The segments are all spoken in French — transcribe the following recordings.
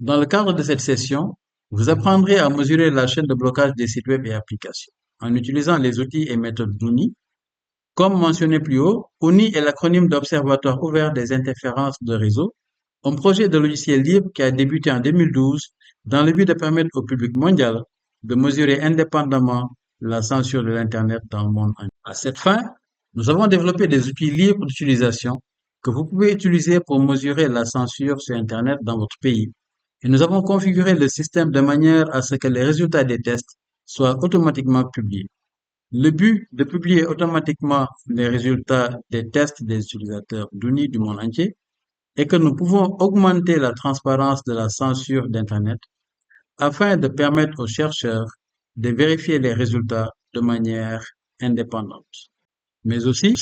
Dans le cadre de cette session, vous apprendrez à mesurer la chaîne de blocage des sites web et applications en utilisant les outils et méthodes d'ONI. Comme mentionné plus haut, ONI est l'acronyme d'Observatoire ouvert des interférences de réseau, un projet de logiciel libre qui a débuté en 2012 dans le but de permettre au public mondial de mesurer indépendamment la censure de l'Internet dans le monde entier. À cette fin, nous avons développé des outils libres d'utilisation que vous pouvez utiliser pour mesurer la censure sur Internet dans votre pays. Et nous avons configuré le système de manière à ce que les résultats des tests soient automatiquement publiés. Le but de publier automatiquement les résultats des tests des utilisateurs d'ONI du monde entier est que nous pouvons augmenter la transparence de la censure d'Internet afin de permettre aux chercheurs de vérifier les résultats de manière indépendante, mais aussi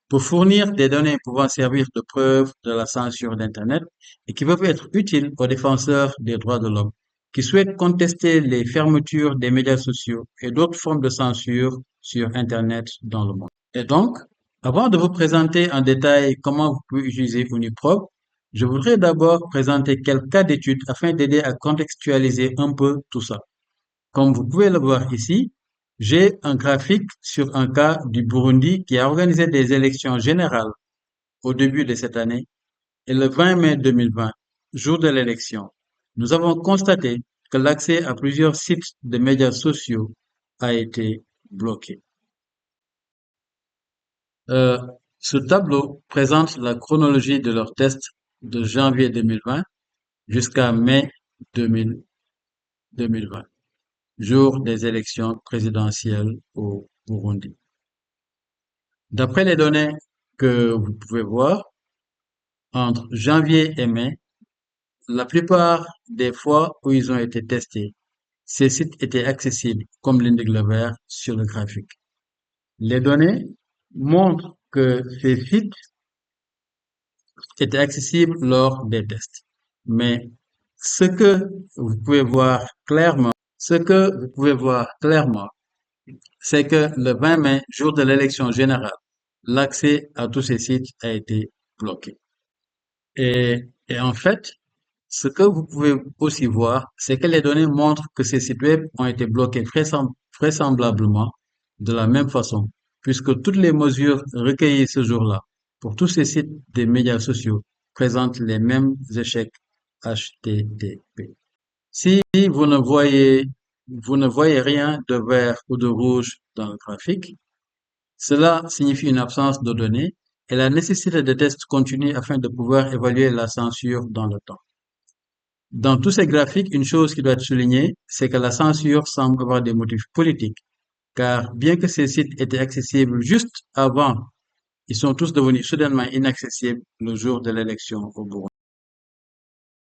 pour fournir des données pouvant servir de preuve de la censure d'Internet et qui peuvent être utiles aux défenseurs des droits de l'homme qui souhaitent contester les fermetures des médias sociaux et d'autres formes de censure sur Internet dans le monde. Et donc, avant de vous présenter en détail comment vous pouvez utiliser Uniprop, je voudrais d'abord présenter quelques cas d'études afin d'aider à contextualiser un peu tout ça. Comme vous pouvez le voir ici, j'ai un graphique sur un cas du Burundi qui a organisé des élections générales au début de cette année et le 20 mai 2020, jour de l'élection, nous avons constaté que l'accès à plusieurs sites de médias sociaux a été bloqué. Euh, Ce tableau présente la chronologie de leurs tests de janvier 2020 jusqu'à mai 2000 2020, jour des élections présidentielles au Burundi. D'après les données que vous pouvez voir, entre janvier et mai, la plupart des fois où ils ont été testés, ces sites étaient accessibles, comme l'indique le vert sur le graphique. Les données montrent que ces sites étaient accessibles lors des tests. Mais ce que vous pouvez voir clairement, ce que vous pouvez voir clairement, c'est que le 20 mai, jour de l'élection générale, l'accès à tous ces sites a été bloqué. Et en fait, ce que vous pouvez aussi voir, c'est que les données montrent que ces sites web ont été bloqués vraisemblablement de la même façon, puisque toutes les mesures recueillies ce jour-là pour tous ces sites des médias sociaux présentent les mêmes échecs HTTP. Si vous ne voyez rien de vert ou de rouge dans le graphique, cela signifie une absence de données et la nécessité de tests continus afin de pouvoir évaluer la censure dans le temps. Dans tous ces graphiques, une chose qui doit être soulignée, c'est que la censure semble avoir des motifs politiques, car bien que ces sites étaient accessibles juste avant, ils sont tous devenus soudainement inaccessibles le jour de l'élection au Burundi.